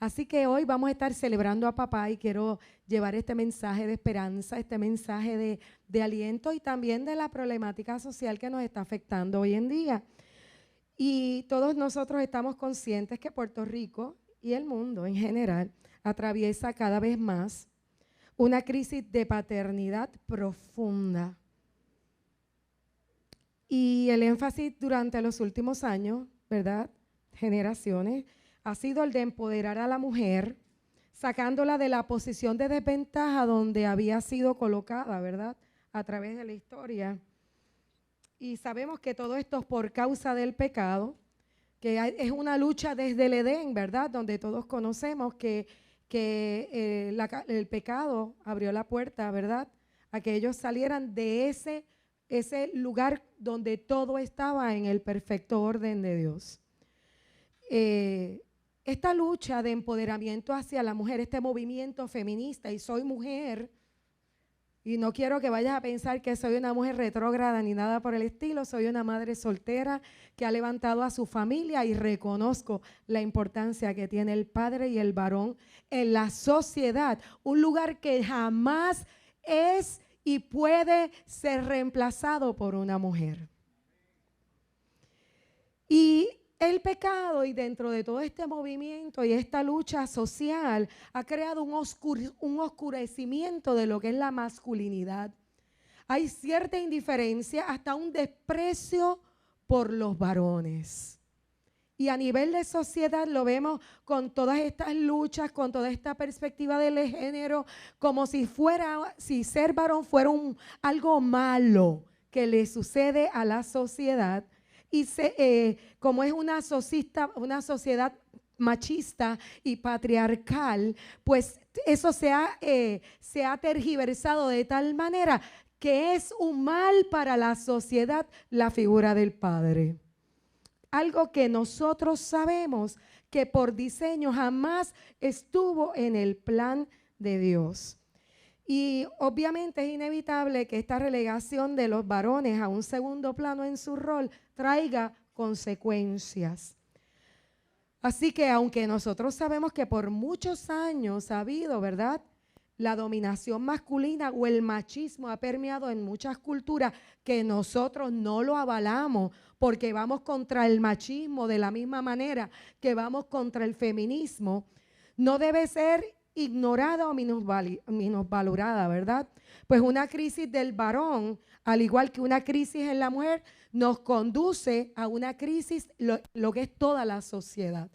Así que hoy vamos a estar celebrando a papá y quiero llevar este mensaje de esperanza, este mensaje de aliento y también de la problemática social que nos está afectando hoy en día. Y todos nosotros estamos conscientes que Puerto Rico y el mundo en general atraviesa cada vez más una crisis de paternidad profunda. Y el énfasis durante los últimos años, ¿verdad?, generaciones, ha sido el de empoderar a la mujer, sacándola de la posición de desventaja donde había sido colocada, ¿verdad?, a través de la historia. Y sabemos que todo esto es por causa del pecado, que es una lucha desde el Edén, ¿verdad?, donde todos conocemos que el pecado abrió la puerta, ¿verdad?, a que ellos salieran de ese lugar donde todo estaba en el perfecto orden de Dios. Esta lucha de empoderamiento hacia la mujer, este movimiento feminista, y soy mujer, y no quiero que vayas a pensar que soy una mujer retrógrada ni nada por el estilo, soy una madre soltera que ha levantado a su familia y reconozco la importancia que tiene el padre y el varón en la sociedad, un lugar que jamás es y puede ser reemplazado por una mujer. Y el pecado, y dentro de todo este movimiento y esta lucha social, ha creado un oscurecimiento de lo que es la masculinidad. Hay cierta indiferencia, hasta un desprecio por los varones. Y a nivel de sociedad lo vemos con todas estas luchas, con toda esta perspectiva del género, como si ser varón fuera algo malo que le sucede a la sociedad. Y como es una sociedad machista y patriarcal, pues eso se ha tergiversado de tal manera que es un mal para la sociedad la figura del padre. Algo que nosotros sabemos que por diseño jamás estuvo en el plan de Dios. Y obviamente es inevitable que esta relegación de los varones a un segundo plano en su rol traiga consecuencias. Así que aunque nosotros sabemos que por muchos años ha habido, ¿verdad?, la dominación masculina o el machismo ha permeado en muchas culturas que nosotros no lo avalamos porque vamos contra el machismo de la misma manera que vamos contra el feminismo, no debe ser ignorada o minusvalorada, ¿verdad? Pues una crisis del varón, al igual que una crisis en la mujer, nos conduce a una crisis, lo que es toda la sociedad.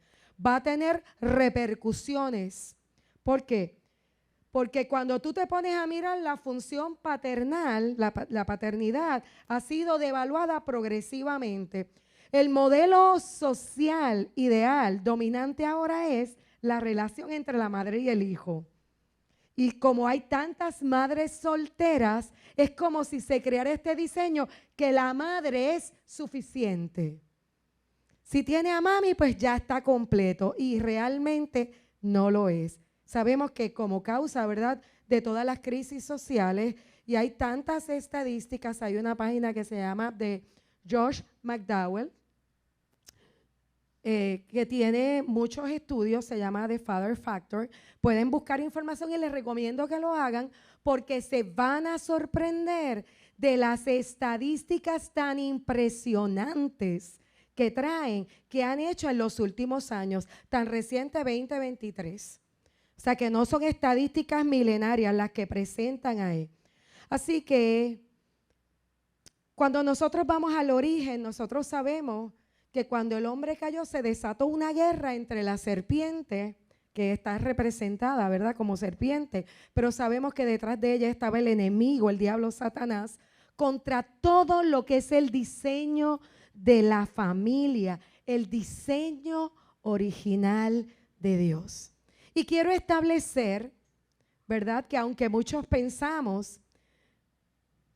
Va a tener repercusiones. ¿Por qué? Porque cuando tú te pones a mirar la función paternal, la paternidad ha sido devaluada progresivamente. El modelo social ideal dominante ahora es la relación entre la madre y el hijo. Y como hay tantas madres solteras, es como si se creara este diseño que la madre es suficiente. Si tiene a mami, pues ya está completo, y realmente no lo es. Sabemos que como causa, ¿verdad?, de todas las crisis sociales, y hay tantas estadísticas, hay una página que se llama de Josh McDowell, que tiene muchos estudios, se llama The Father Factor. Pueden buscar información y les recomiendo que lo hagan porque se van a sorprender de las estadísticas tan impresionantes que traen, que han hecho en los últimos años, tan reciente 2023. O sea que no son estadísticas milenarias las que presentan ahí. Así que cuando nosotros vamos al origen, nosotros sabemos que cuando el hombre cayó se desató una guerra entre la serpiente, que está representada, ¿verdad?, como serpiente, pero sabemos que detrás de ella estaba el enemigo, el diablo Satanás, contra todo lo que es el diseño de la familia, el diseño original de Dios. Y quiero establecer, ¿verdad?, que aunque muchos pensamos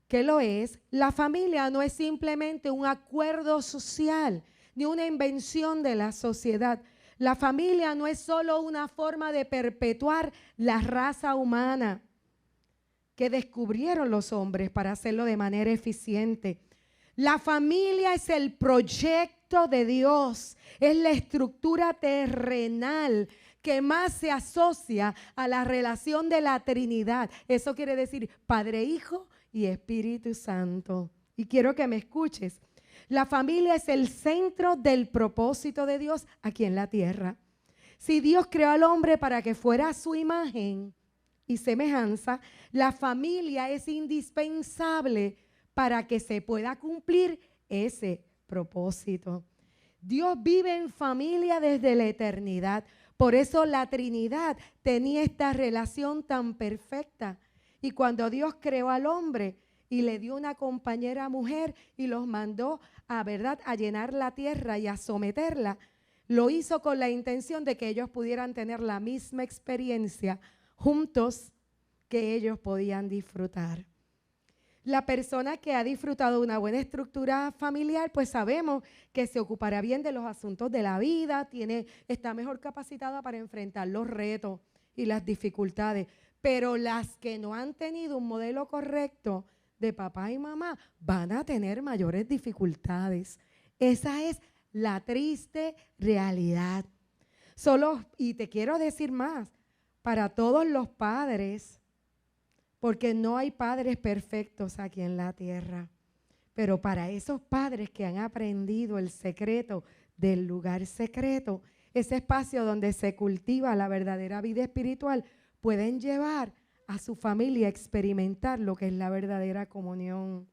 que lo es, la familia no es simplemente un acuerdo social, ni una invención de la sociedad. La familia no es solo una forma de perpetuar la raza humana que descubrieron los hombres para hacerlo de manera eficiente. La familia es el proyecto de Dios, es la estructura terrenal que más se asocia a la relación de la Trinidad. Eso quiere decir Padre, Hijo y Espíritu Santo. Y quiero que me escuches. La familia es el centro del propósito de Dios aquí en la tierra. Si Dios creó al hombre para que fuera a su imagen y semejanza, la familia es indispensable para que se pueda cumplir ese propósito. Dios vive en familia desde la eternidad. Por eso la Trinidad tenía esta relación tan perfecta. Y cuando Dios creó al hombre y le dio una compañera mujer y los mandó a, ¿verdad?, a llenar la tierra y a someterla, lo hizo con la intención de que ellos pudieran tener la misma experiencia juntos que ellos podían disfrutar. La persona que ha disfrutado de una buena estructura familiar, pues sabemos que se ocupará bien de los asuntos de la vida, está mejor capacitada para enfrentar los retos y las dificultades. Pero las que no han tenido un modelo correcto de papá y mamá van a tener mayores dificultades. Esa es la triste realidad. Y te quiero decir más, para todos los padres, porque no hay padres perfectos aquí en la tierra, pero para esos padres que han aprendido el secreto del lugar secreto, ese espacio donde se cultiva la verdadera vida espiritual, pueden llevar a su familia a experimentar lo que es la verdadera comunión.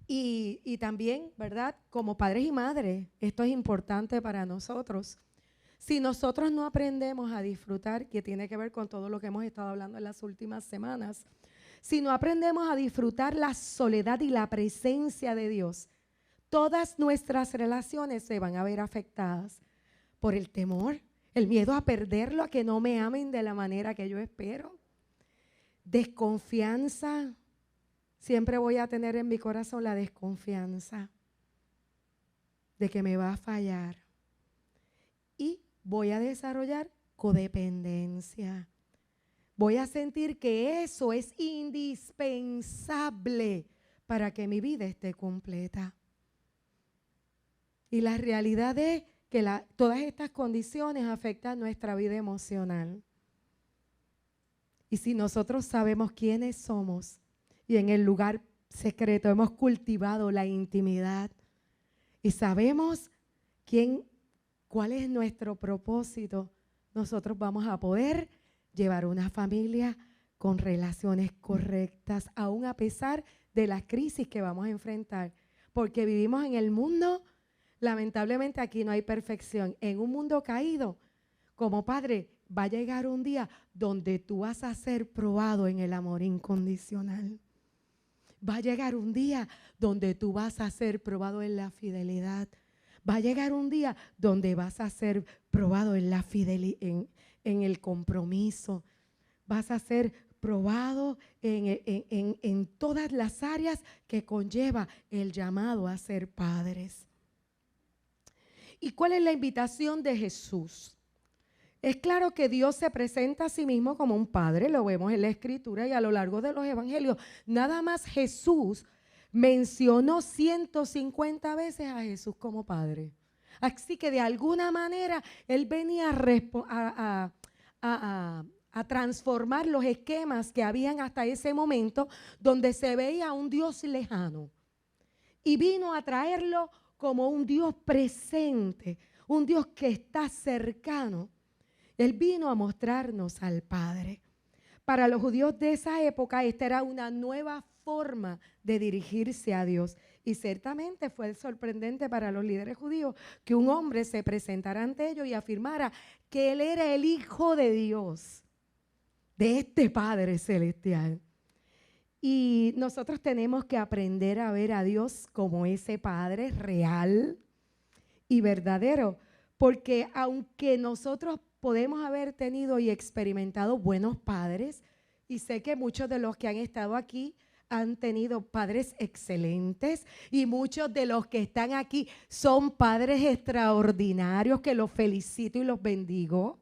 Y también, ¿verdad?, como padres y madres, esto es importante para nosotros. Si nosotros no aprendemos a disfrutar, que tiene que ver con todo lo que hemos estado hablando en las últimas semanas, si no aprendemos a disfrutar la soledad y la presencia de Dios, todas nuestras relaciones se van a ver afectadas por el temor, el miedo a perderlo, a que no me amen de la manera que yo espero, desconfianza. Siempre voy a tener en mi corazón la desconfianza de que me va a fallar. Y voy a desarrollar codependencia. Voy a sentir que eso es indispensable para que mi vida esté completa. Y la realidad es que todas estas condiciones afectan nuestra vida emocional. Y si nosotros sabemos quiénes somos y en el lugar secreto hemos cultivado la intimidad y sabemos cuál es nuestro propósito, nosotros vamos a poder llevar una familia con relaciones correctas, aún a pesar de las crisis que vamos a enfrentar. Porque vivimos en el mundo, lamentablemente aquí no hay perfección. En un mundo caído, como padre, va a llegar un día donde tú vas a ser probado en el amor incondicional. Va a llegar un día donde tú vas a ser probado en la fidelidad. Va a llegar un día donde vas a ser probado en la fidelidad, en el compromiso. Vas a ser probado en todas las áreas que conlleva el llamado a ser padres. ¿Y cuál es la invitación de Jesús? Es claro que Dios se presenta a sí mismo como un padre, lo vemos en la Escritura y a lo largo de los evangelios. Nada más Jesús mencionó 150 veces a Jesús como padre. Así que de alguna manera Él venía a transformar los esquemas que habían hasta ese momento donde se veía a un Dios lejano. Y vino a traerlo como un Dios presente, un Dios que está cercano. Él vino a mostrarnos al Padre. Para los judíos de esa época, esta era una nueva forma de dirigirse a Dios. Y ciertamente fue sorprendente para los líderes judíos que un hombre se presentara ante ellos y afirmara que Él era el Hijo de Dios, de este Padre celestial. Y nosotros tenemos que aprender a ver a Dios como ese Padre real y verdadero. Porque aunque nosotros podemos haber tenido y experimentado buenos padres, y sé que muchos de los que han estado aquí han tenido padres excelentes, y muchos de los que están aquí son padres extraordinarios, que los felicito y los bendigo.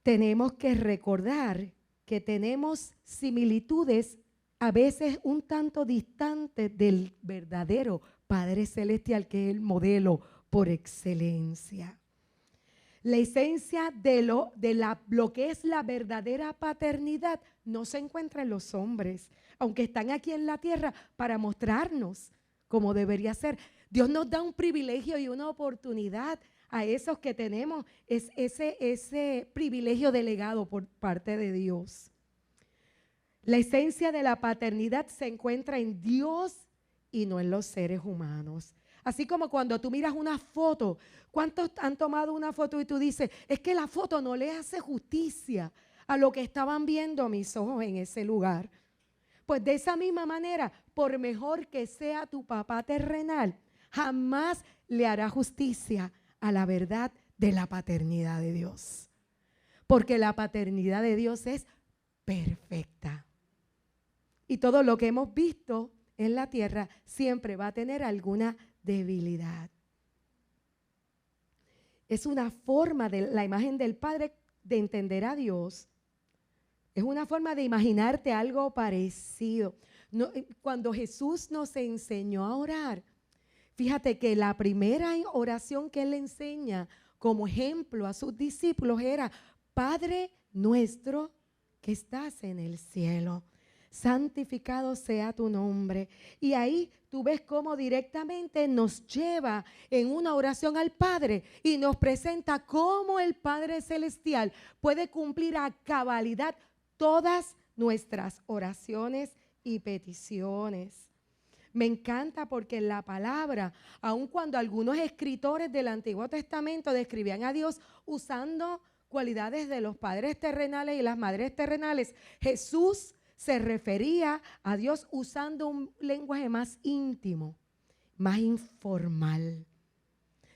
Tenemos que recordar que tenemos similitudes a veces un tanto distantes del verdadero Padre Celestial, que es el modelo por excelencia. La esencia de lo que es la verdadera paternidad no se encuentra en los hombres, aunque están aquí en la tierra para mostrarnos cómo debería ser. Dios nos da un privilegio y una oportunidad a esos que tenemos ese privilegio delegado por parte de Dios. La esencia de la paternidad se encuentra en Dios y no en los seres humanos. Así como cuando tú miras una foto, ¿cuántos han tomado una foto y tú dices, es que la foto no le hace justicia a lo que estaban viendo mis ojos en ese lugar? Pues de esa misma manera, por mejor que sea tu papá terrenal, jamás le hará justicia a la verdad de la paternidad de Dios. Porque la paternidad de Dios es perfecta. Y todo lo que hemos visto en la tierra siempre va a tener alguna debilidad. Es una forma de la imagen del Padre de entender a Dios. Es una forma de imaginarte algo parecido. No, cuando Jesús nos enseñó a orar, fíjate que la primera oración que Él le enseña como ejemplo a sus discípulos era: Padre nuestro que estás en el cielo, santificado sea tu nombre. Y ahí tú ves cómo directamente nos lleva en una oración al Padre y nos presenta cómo el Padre Celestial puede cumplir a cabalidad todas nuestras oraciones y peticiones. Me encanta porque en la palabra, aun cuando algunos escritores del Antiguo Testamento describían a Dios usando cualidades de los padres terrenales y las madres terrenales, Jesús se refería a Dios usando un lenguaje más íntimo, más informal.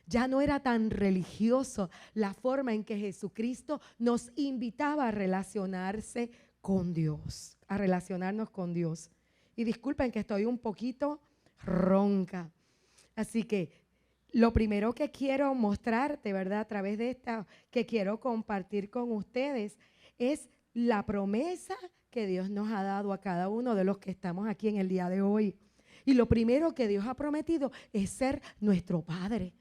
Ya no era tan religioso la forma en que Jesucristo nos invitaba a relacionarse con Dios, a relacionarnos con Dios. Y disculpen que estoy un poquito ronca. Así que lo primero que quiero mostrarte, ¿verdad? A través de esta que quiero compartir con ustedes es la promesa que Dios nos ha dado a cada uno de los que estamos aquí en el día de hoy. Y lo primero que Dios ha prometido es ser nuestro Padre.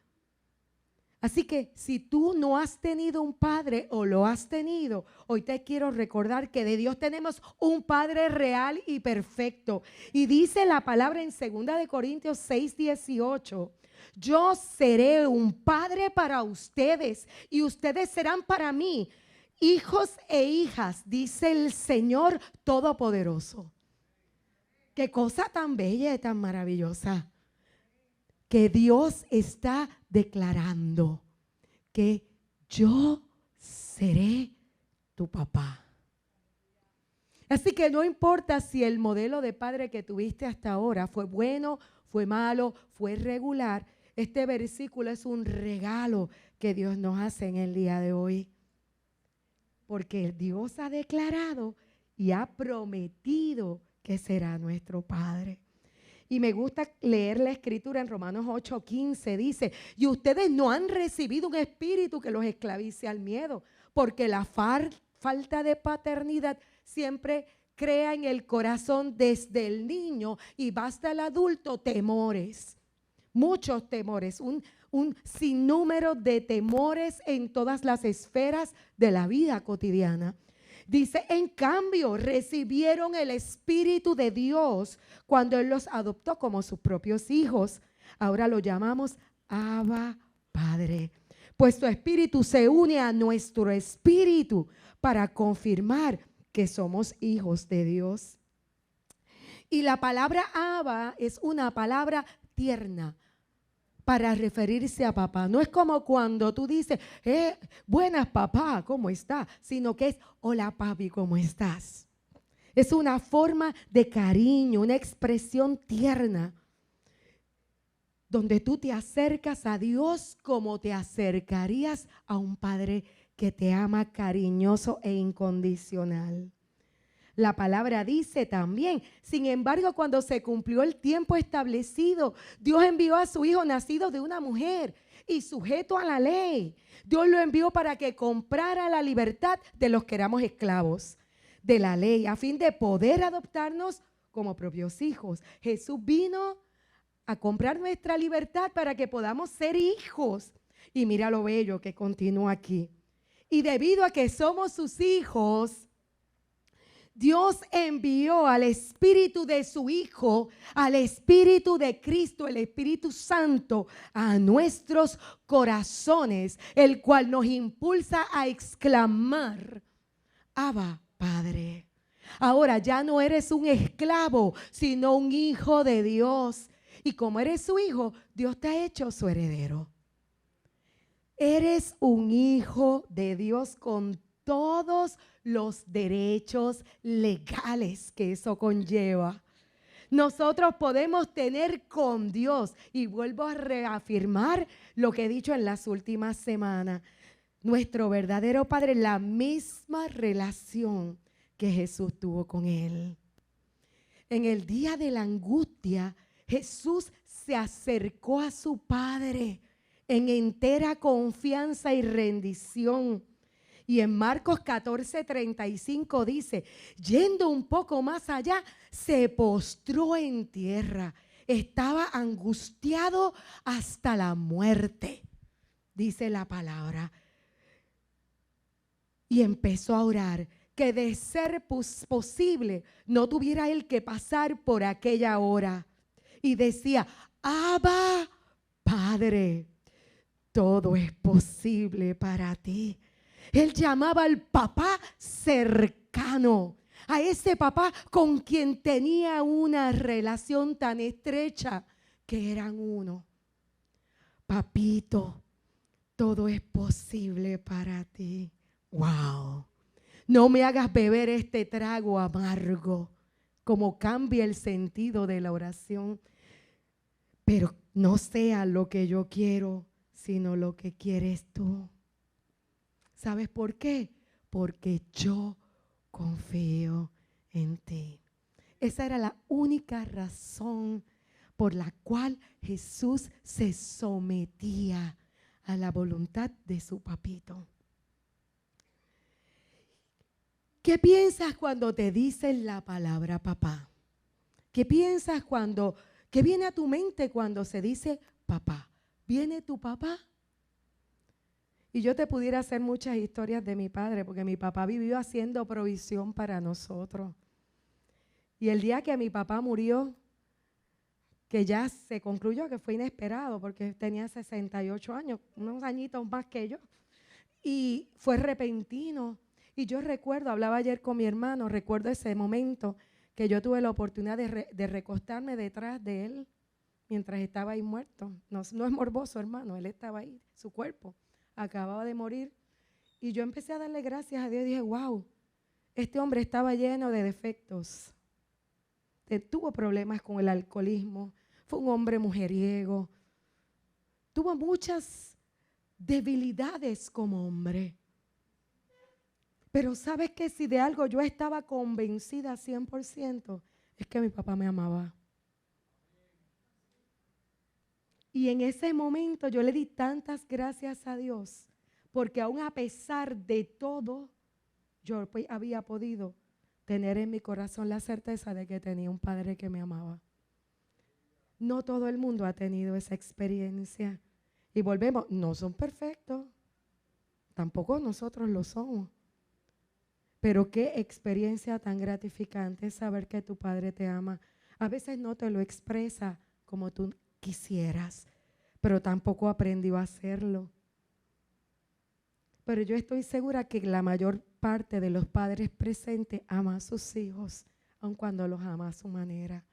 Así que si tú no has tenido un padre o lo has tenido, hoy te quiero recordar que de Dios tenemos un Padre real y perfecto. Y dice la palabra en 2 Corintios 6:18, yo seré un padre para ustedes y ustedes serán para mí hijos e hijas, dice el Señor Todopoderoso. Qué cosa tan bella y tan maravillosa. Que Dios está declarando que yo seré tu papá. Así que no importa si el modelo de padre que tuviste hasta ahora fue bueno, fue malo, fue regular, este versículo es un regalo que Dios nos hace en el día de hoy. Porque Dios ha declarado y ha prometido que será nuestro Padre. Y me gusta leer la escritura en Romanos 8:15, dice, y ustedes no han recibido un espíritu que los esclavice al miedo, porque la falta de paternidad siempre crea en el corazón desde el niño y va hasta el adulto temores, muchos temores, un sinnúmero de temores en todas las esferas de la vida cotidiana. Dice, en cambio, recibieron el Espíritu de Dios cuando Él los adoptó como sus propios hijos. Ahora lo llamamos Abba Padre. Pues su Espíritu se une a nuestro espíritu para confirmar que somos hijos de Dios. Y la palabra Abba es una palabra tierna para referirse a papá. No es como cuando tú dices, buenas papá, ¿cómo está? Sino que es, hola papi, ¿cómo estás? Es una forma de cariño, una expresión tierna, donde tú te acercas a Dios como te acercarías a un padre que te ama cariñoso e incondicional. La palabra dice también, sin embargo, cuando se cumplió el tiempo establecido, Dios envió a su hijo nacido de una mujer y sujeto a la ley. Dios lo envió para que comprara la libertad de los que éramos esclavos de la ley, a fin de poder adoptarnos como propios hijos. Jesús vino a comprar nuestra libertad para que podamos ser hijos. Y mira lo bello que continúa aquí. Y debido a que somos sus hijos, Dios envió al Espíritu de su Hijo, al Espíritu de Cristo, el Espíritu Santo, a nuestros corazones, el cual nos impulsa a exclamar: Abba, Padre. Ahora ya no eres un esclavo, sino un hijo de Dios. Y como eres su hijo, Dios te ha hecho su heredero. Eres un hijo de Dios con todos los derechos legales que eso conlleva. Nosotros podemos tener con Dios, y vuelvo a reafirmar lo que he dicho en las últimas semanas, nuestro verdadero Padre, la misma relación que Jesús tuvo con Él. En el día de la angustia, Jesús se acercó a su Padre en entera confianza y rendición. Y en Marcos 14:35 dice: yendo un poco más allá, se postró en tierra. Estaba angustiado hasta la muerte, dice la palabra. Y empezó a orar que de ser posible no tuviera él que pasar por aquella hora. Y decía: Abba, Padre, todo es posible para ti. Él llamaba al papá cercano, a ese papá con quien tenía una relación tan estrecha que eran uno. Papito, todo es posible para ti. Wow. No me hagas beber este trago amargo, como cambia el sentido de la oración. Pero no sea lo que yo quiero, sino lo que quieres tú. ¿Sabes por qué? Porque yo confío en ti. Esa era la única razón por la cual Jesús se sometía a la voluntad de su papito. ¿Qué piensas cuando te dicen la palabra papá? ¿Qué piensas qué viene a tu mente cuando se dice papá? ¿Viene tu papá? Y yo te pudiera hacer muchas historias de mi padre, porque mi papá vivió haciendo provisión para nosotros. Y el día que mi papá murió, que ya se concluyó que fue inesperado, porque tenía 68 años, unos añitos más que yo, y fue repentino. Y yo recuerdo, hablaba ayer con mi hermano, recuerdo ese momento que yo tuve la oportunidad de recostarme detrás de él mientras estaba ahí muerto. No es morboso, hermano, él estaba ahí, su cuerpo acababa de morir. Y yo empecé a darle gracias a Dios y dije: wow, este hombre estaba lleno de defectos. Tuvo problemas con el alcoholismo, fue un hombre mujeriego, tuvo muchas debilidades como hombre. Pero ¿sabes qué? Si de algo yo estaba convencida 100%, es que mi papá me amaba. Y en ese momento yo le di tantas gracias a Dios, porque aún a pesar de todo, yo había podido tener en mi corazón la certeza de que tenía un padre que me amaba. No todo el mundo ha tenido esa experiencia. Y volvemos, no son perfectos, tampoco nosotros lo somos. Pero qué experiencia tan gratificante es saber que tu padre te ama. A veces no te lo expresa como tú quisieras, pero tampoco aprendió a hacerlo. Pero yo estoy segura que la mayor parte de los padres presentes ama a sus hijos, aun cuando los ama a su manera.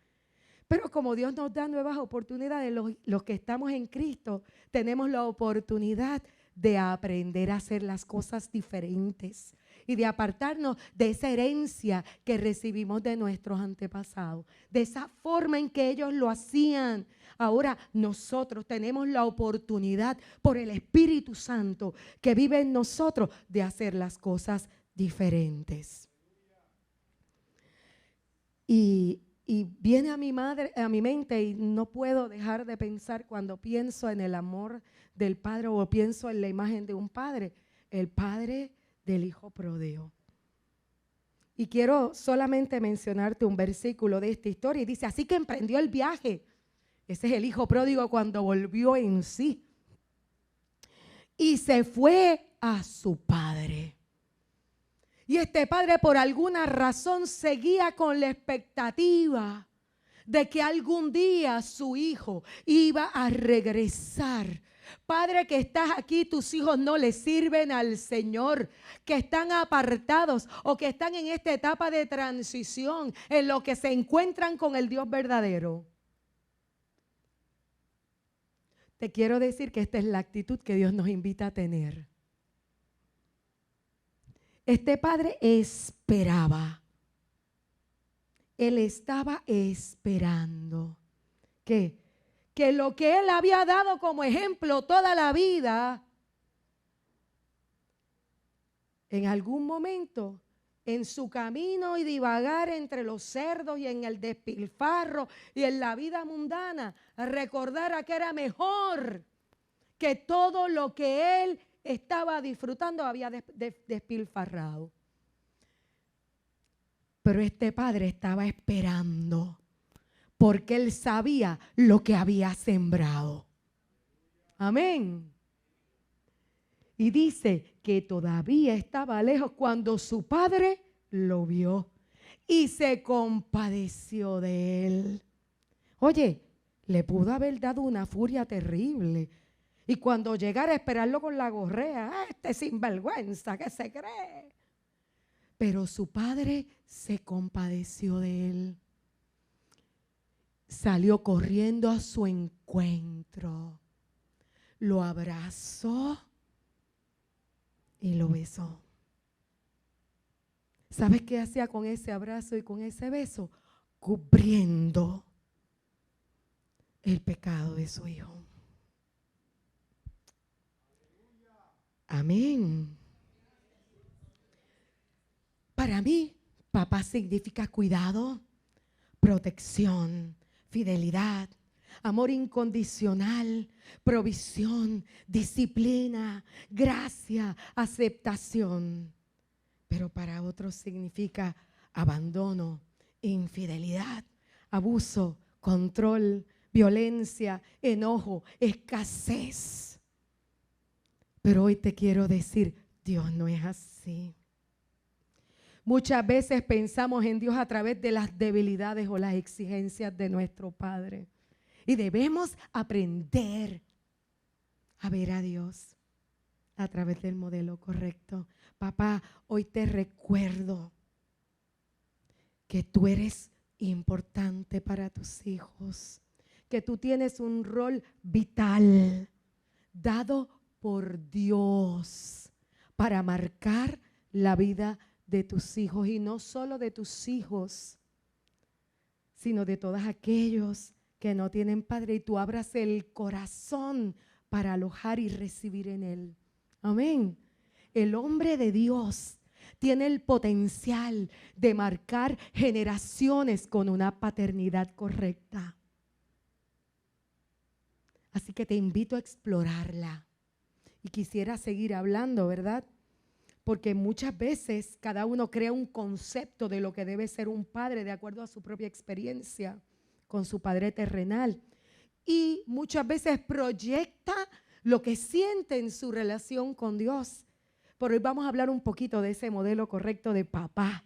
Pero como Dios nos da nuevas oportunidades, los que estamos en Cristo tenemos la oportunidad de aprender a hacer las cosas diferentes y de apartarnos de esa herencia que recibimos de nuestros antepasados, de esa forma en que ellos lo hacían. Ahora nosotros tenemos la oportunidad por el Espíritu Santo que vive en nosotros de hacer las cosas diferentes. Y viene a mi mente, y no puedo dejar de pensar cuando pienso en el amor del Padre o pienso en la imagen de un padre, el Padre del Hijo pródigo. Y quiero solamente mencionarte un versículo de esta historia y dice: así que emprendió el viaje. Ese es el Hijo pródigo cuando volvió en sí. y se fue a su padre. Y este padre por alguna razón seguía con la expectativa de que algún día su hijo iba a regresar. Padre que estás aquí, tus hijos no le sirven al Señor, que están apartados o que están en esta etapa de transición en lo que se encuentran con el Dios verdadero. Te quiero decir que esta es la actitud que Dios nos invita a tener. Este padre esperaba. Él estaba esperando que lo que él había dado como ejemplo toda la vida, en algún momento, en su camino y divagar entre los cerdos y en el despilfarro y en la vida mundana, recordara que era mejor que todo lo que él estaba disfrutando había despilfarrado. Pero este padre estaba esperando porque él sabía lo que había sembrado. Amén. Y dice que todavía estaba lejos cuando su padre lo vio y se compadeció de él. Oye, le pudo haber dado una furia terrible. Y cuando llegara a esperarlo con la gorrea, este sinvergüenza, ¿qué se cree? Pero su padre se compadeció de él. Salió corriendo a su encuentro. Lo abrazó y lo besó. ¿Sabes qué hacía con ese abrazo y con ese beso? Cubriendo el pecado de su hijo. Amén. Para mí, papá significa cuidado, protección, fidelidad, amor incondicional, provisión, disciplina, gracia, aceptación. Pero para otros significa abandono, infidelidad, abuso, control, violencia, enojo, escasez. Pero hoy te quiero decir, Dios no es así. Muchas veces pensamos en Dios a través de las debilidades o las exigencias de nuestro Padre. Y debemos aprender a ver a Dios a través del modelo correcto. Papá, hoy te recuerdo que tú eres importante para tus hijos, que tú tienes un rol vital dado por Dios para marcar la vida de tus hijos, y no solo de tus hijos, sino de todos aquellos que no tienen padre, y tú abras el corazón para alojar y recibir en él. Amén. El hombre de Dios tiene el potencial de marcar generaciones con una paternidad correcta. Así que te invito a explorarla. Y quisiera seguir hablando, ¿verdad? Porque muchas veces cada uno crea un concepto de lo que debe ser un padre de acuerdo a su propia experiencia con su padre terrenal. Y muchas veces proyecta lo que siente en su relación con Dios. Pero hoy vamos a hablar un poquito de ese modelo correcto de papá,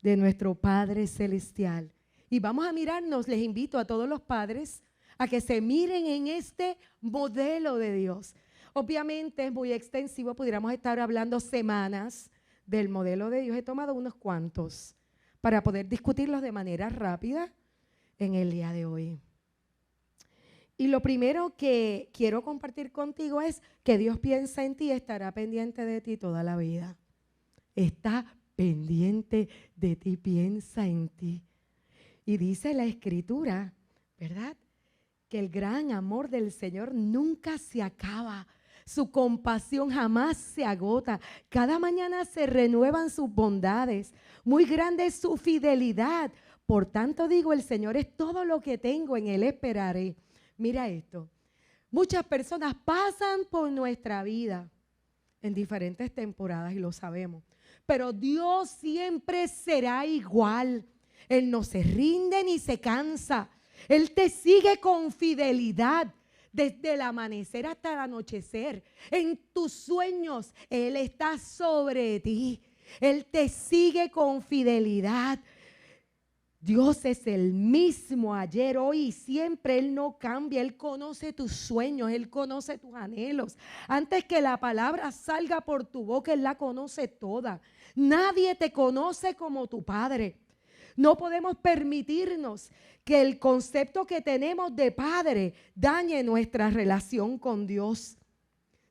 de nuestro Padre Celestial. Y vamos a mirarnos, les invito a todos los padres a que se miren en este modelo de Dios. Obviamente es muy extensivo, pudiéramos estar hablando semanas del modelo de Dios. He tomado unos cuantos para poder discutirlos de manera rápida en el día de hoy. Y lo primero que quiero compartir contigo es que Dios piensa en ti y estará pendiente de ti toda la vida. Está pendiente de ti, piensa en ti. Y dice la Escritura, ¿verdad?, que el gran amor del Señor nunca se acaba. Su compasión jamás se agota. Cada mañana se renuevan sus bondades. Muy grande es su fidelidad. Por tanto digo, el Señor es todo lo que tengo, en Él esperaré. Mira esto. Muchas personas pasan por nuestra vida en diferentes temporadas y lo sabemos. Pero Dios siempre será igual. Él no se rinde ni se cansa. Él te sigue con fidelidad. desde el amanecer hasta el anochecer. En tus sueños Él está sobre ti. Él te sigue con fidelidad. Dios es el mismo ayer, hoy y siempre. Él no cambia. Él conoce tus sueños, Él conoce tus anhelos. Antes que la palabra salga por tu boca, Él la conoce toda. Nadie te conoce como tu Padre. No podemos permitirnos que el concepto que tenemos de Padre dañe nuestra relación con Dios.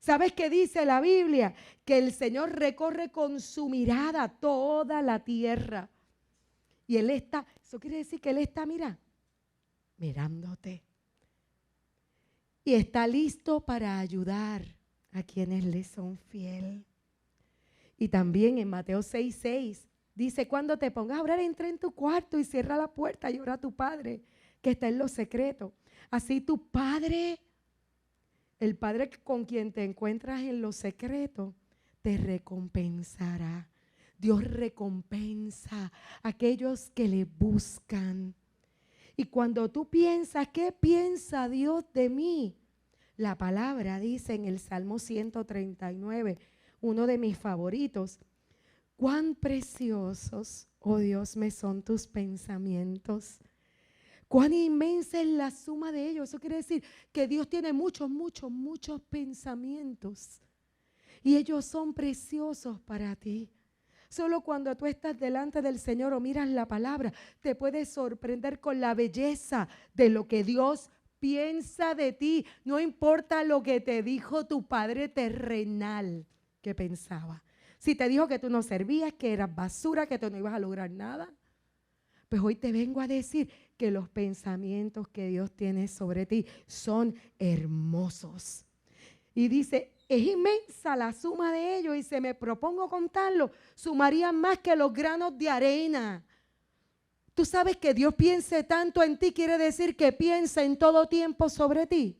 ¿Sabes qué dice la Biblia? Que el Señor recorre con su mirada toda la tierra. Y Él está, eso quiere decir que Él está, mira, mirándote. Y está listo para ayudar a quienes le son fiel. Y también en Mateo 6:6 dice, cuando te pongas a orar, entra en tu cuarto y cierra la puerta y ora a tu Padre que está en lo secreto. Así tu Padre, el Padre con quien te encuentras en lo secreto, te recompensará. Dios recompensa a aquellos que le buscan. Y cuando tú piensas, ¿qué piensa Dios de mí? La palabra dice en el Salmo 139, uno de mis favoritos, cuán preciosos, oh Dios, me son tus pensamientos. Cuán inmensa es la suma de ellos. Eso quiere decir que Dios tiene muchos, muchos, muchos pensamientos. Y ellos son preciosos para ti. Solo cuando tú estás delante del Señor o miras la palabra, te puedes sorprender con la belleza de lo que Dios piensa de ti. No importa lo que te dijo tu Padre terrenal que pensaba. Si te dijo que tú no servías, que eras basura, que tú no ibas a lograr nada, pues hoy te vengo a decir que los pensamientos que Dios tiene sobre ti son hermosos. Y dice, es inmensa la suma de ellos y si me propongo contarlo, sumarían más que los granos de arena. Tú sabes que Dios piense tanto en ti, quiere decir que piensa en todo tiempo sobre ti.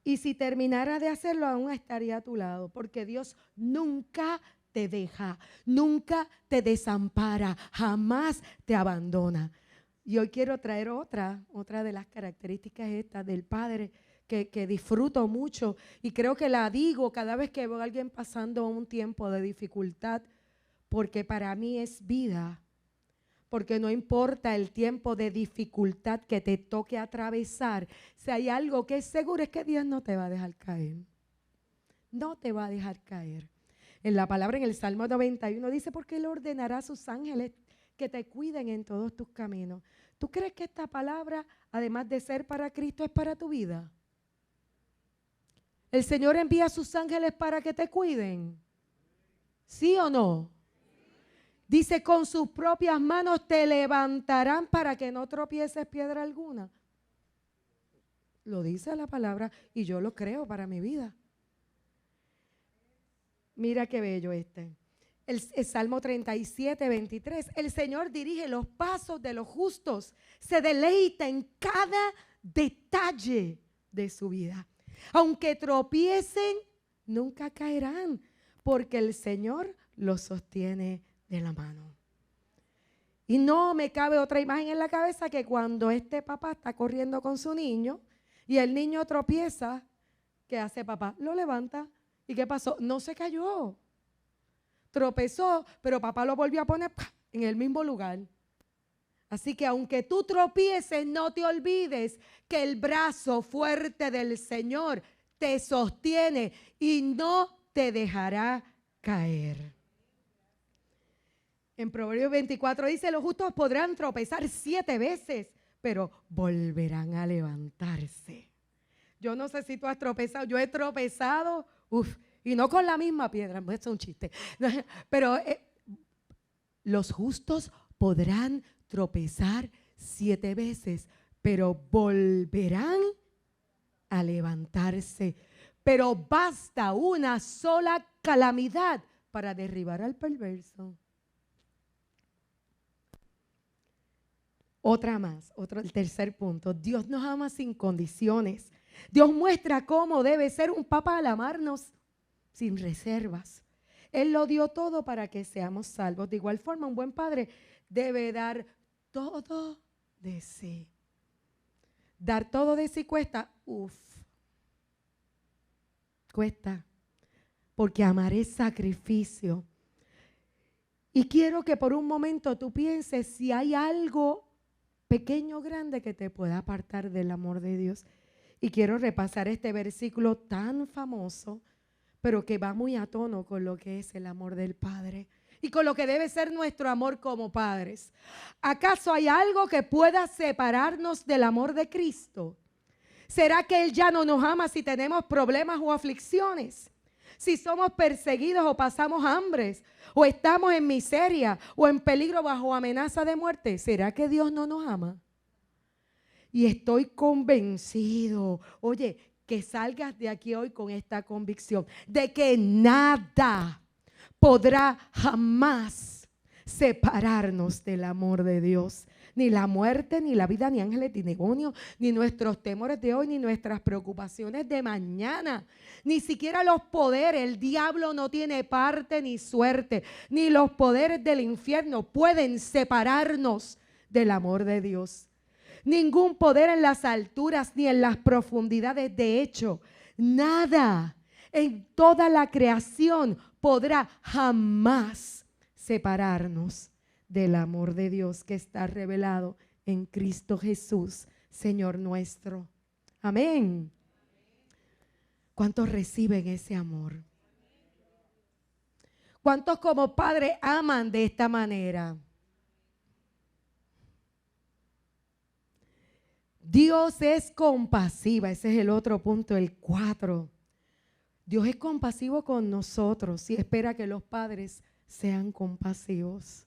Y si terminara de hacerlo, aún estaría a tu lado, porque Dios nunca te deja, nunca te desampara, jamás te abandona. Y hoy quiero traer otra de las características estas del Padre que disfruto mucho y creo que la digo cada vez que veo a alguien pasando un tiempo de dificultad, porque para mí es vida, porque no importa el tiempo de dificultad que te toque atravesar, si hay algo que es seguro es que Dios no te va a dejar caer, no te va a dejar caer. En la palabra en el Salmo 91 dice, porque Él ordenará a sus ángeles que te cuiden en todos tus caminos. ¿Tú crees que esta palabra, además de ser para Cristo, es para tu vida? ¿El Señor envía a sus ángeles para que te cuiden? ¿Sí o no? Dice, con sus propias manos te levantarán para que no tropieces piedra alguna. Lo dice la palabra y yo lo creo para mi vida. Mira qué bello este. El Salmo 37, 23. El Señor dirige los pasos de los justos. Se deleita en cada detalle de su vida. Aunque tropiecen, nunca caerán, porque el Señor los sostiene de la mano. Y no me cabe otra imagen en la cabeza que cuando este papá está corriendo con su niño y el niño tropieza, ¿qué hace papá? Lo levanta. ¿Y qué pasó? No se cayó. Tropezó, pero papá lo volvió a poner en el mismo lugar. Así que aunque tú tropieces, no te olvides que el brazo fuerte del Señor te sostiene y no te dejará caer. En Proverbios 24 dice, los justos podrán tropezar 7 veces, pero volverán a levantarse. Yo no sé si tú has tropezado, yo he tropezado, y no con la misma piedra, es un chiste, pero los justos podrán tropezar 7 veces, pero volverán a levantarse. Pero basta una sola calamidad para derribar al perverso. Otra más, el tercer punto. Dios nos ama sin condiciones. Dios muestra cómo debe ser un papá al amarnos sin reservas. Él lo dio todo para que seamos salvos. De igual forma, un buen padre debe dar todo de sí. Dar todo de sí cuesta. Cuesta. Porque amar es sacrificio. Y quiero que por un momento tú pienses si hay algo pequeño o grande que te pueda apartar del amor de Dios. Y quiero repasar este versículo tan famoso, pero que va muy a tono con lo que es el amor del Padre y con lo que debe ser nuestro amor como padres. ¿Acaso hay algo que pueda separarnos del amor de Cristo? ¿Será que Él ya no nos ama si tenemos problemas o aflicciones? Si somos perseguidos o pasamos hambres, o estamos en miseria o en peligro bajo amenaza de muerte, ¿será que Dios no nos ama? Y estoy convencido, oye, que salgas de aquí hoy con esta convicción de que nada podrá jamás separarnos del amor de Dios. Ni la muerte, ni la vida, ni ángeles, ni demonios, ni nuestros temores de hoy, ni nuestras preocupaciones de mañana, ni siquiera los poderes. El diablo no tiene parte ni suerte, ni los poderes del infierno pueden separarnos del amor de Dios. Ningún poder en las alturas ni en las profundidades. De hecho, nada en toda la creación podrá jamás separarnos del amor de Dios que está revelado en Cristo Jesús, Señor nuestro. Amén. ¿Cuántos reciben ese amor? ¿Cuántos como padres aman de esta manera? Dios es compasiva, ese es el otro punto, el 4. Dios es compasivo con nosotros y espera que los padres sean compasivos.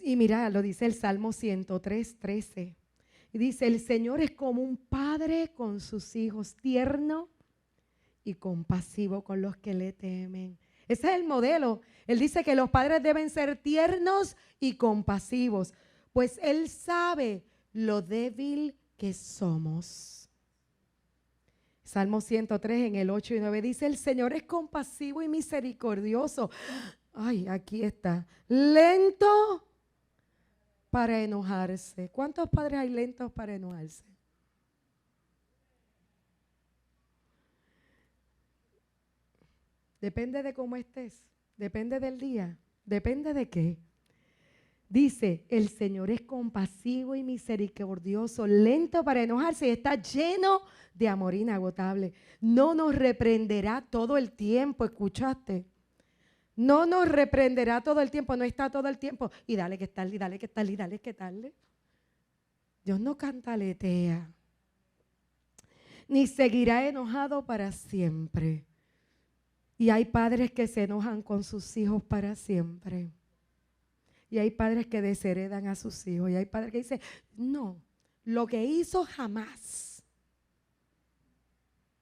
Y mira, lo dice el Salmo 103, 13. Y dice, el Señor es como un padre con sus hijos, tierno y compasivo con los que le temen. Ese es el modelo. Él dice que los padres deben ser tiernos y compasivos, pues Él sabe lo débil que somos. Salmo 103 en el 8 y 9 dice, el Señor es compasivo y misericordioso. Ay, aquí está. Lento para enojarse. ¿Cuántos padres hay lentos para enojarse? Depende de cómo estés. Depende del día. Depende de qué. Dice, el Señor es compasivo y misericordioso, lento para enojarse y está lleno de amor inagotable. No nos reprenderá todo el tiempo, ¿escuchaste? No nos reprenderá todo el tiempo, no está todo el tiempo. Y dale que tal, y dale que tal, y dale que tal. Dios no cantaletea, ni seguirá enojado para siempre. Y hay padres que se enojan con sus hijos para siempre. Y hay padres que desheredan a sus hijos. Y hay padres que dicen, no, lo que hizo jamás,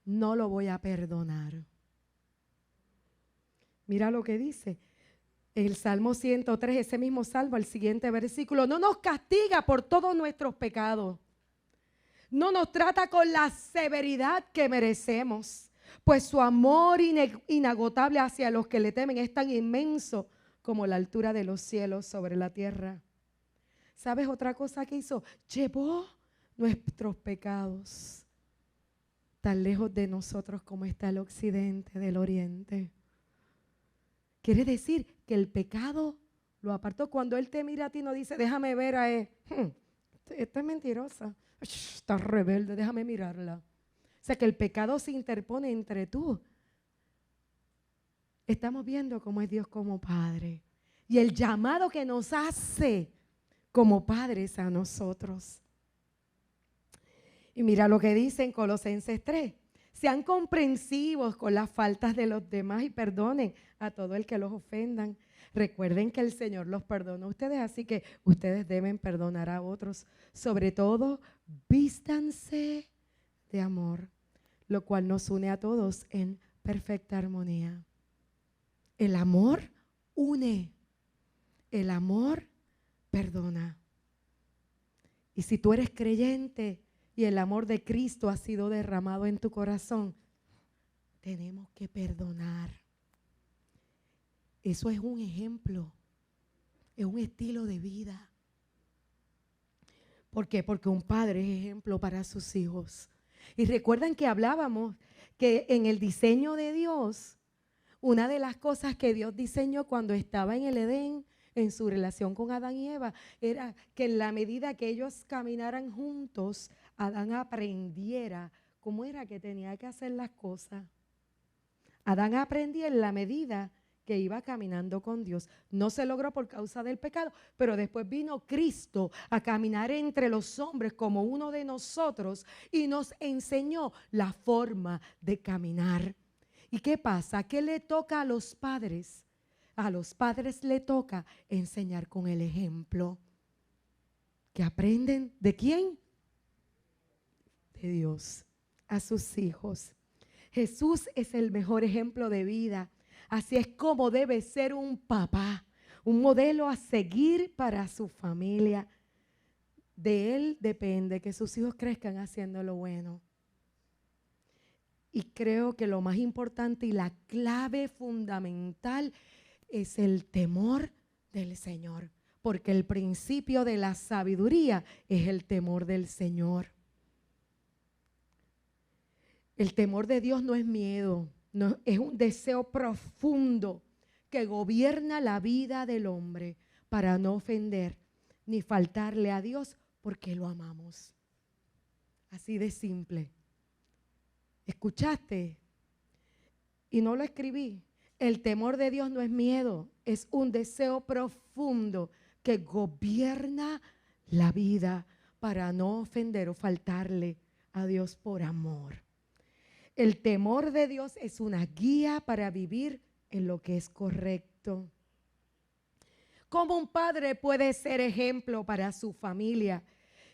no lo voy a perdonar. Mira lo que dice el Salmo 103, ese mismo salmo, el siguiente versículo. No nos castiga por todos nuestros pecados. No nos trata con la severidad que merecemos. Pues su amor inagotable hacia los que le temen es tan inmenso como la altura de los cielos sobre la tierra. ¿Sabes otra cosa que hizo? Llevó nuestros pecados tan lejos de nosotros como está el occidente del oriente. Quiere decir que el pecado lo apartó. Cuando Él te mira a ti, no dice, déjame ver a él. Esta es mentirosa. Está rebelde, déjame mirarla. O sea que el pecado se interpone entre tú. Estamos viendo cómo es Dios como Padre. Y el llamado que nos hace como padres a nosotros. Y mira lo que dice en Colosenses 3. Sean comprensivos con las faltas de los demás y perdonen a todo el que los ofendan. Recuerden que el Señor los perdona a ustedes, así que ustedes deben perdonar a otros. Sobre todo, vístanse de amor, lo cual nos une a todos en perfecta armonía. El amor une, el amor perdona. Y si tú eres creyente y el amor de Cristo ha sido derramado en tu corazón, tenemos que perdonar. Eso es un ejemplo, es un estilo de vida. ¿Por qué? Porque un padre es ejemplo para sus hijos. Y recuerdan que hablábamos que en el diseño de Dios, una de las cosas que Dios diseñó cuando estaba en el Edén, en su relación con Adán y Eva, era que en la medida que ellos caminaran juntos, Adán aprendiera cómo era que tenía que hacer las cosas. Adán aprendía en la medida que iba caminando con Dios. No se logró por causa del pecado, pero después vino Cristo a caminar entre los hombres como uno de nosotros y nos enseñó la forma de caminar. ¿Y qué pasa? ¿Qué le toca a los padres? A los padres le toca enseñar con el ejemplo. ¿Que aprenden de quién? De Dios, a sus hijos. Jesús es el mejor ejemplo de vida. Así es como debe ser un papá, un modelo a seguir para su familia. De él depende que sus hijos crezcan haciendo lo bueno. Y creo que lo más importante y la clave fundamental es el temor del Señor, porque el principio de la sabiduría es el temor del Señor. El temor de Dios no es miedo, no, es un deseo profundo que gobierna la vida del hombre para no ofender ni faltarle a Dios porque lo amamos. Así de simple. ¿Escuchaste? Y no lo escribí. El temor de Dios no es miedo, es un deseo profundo que gobierna la vida para no ofender o faltarle a Dios por amor. El temor de Dios es una guía para vivir en lo que es correcto. ¿Cómo un padre puede ser ejemplo para su familia?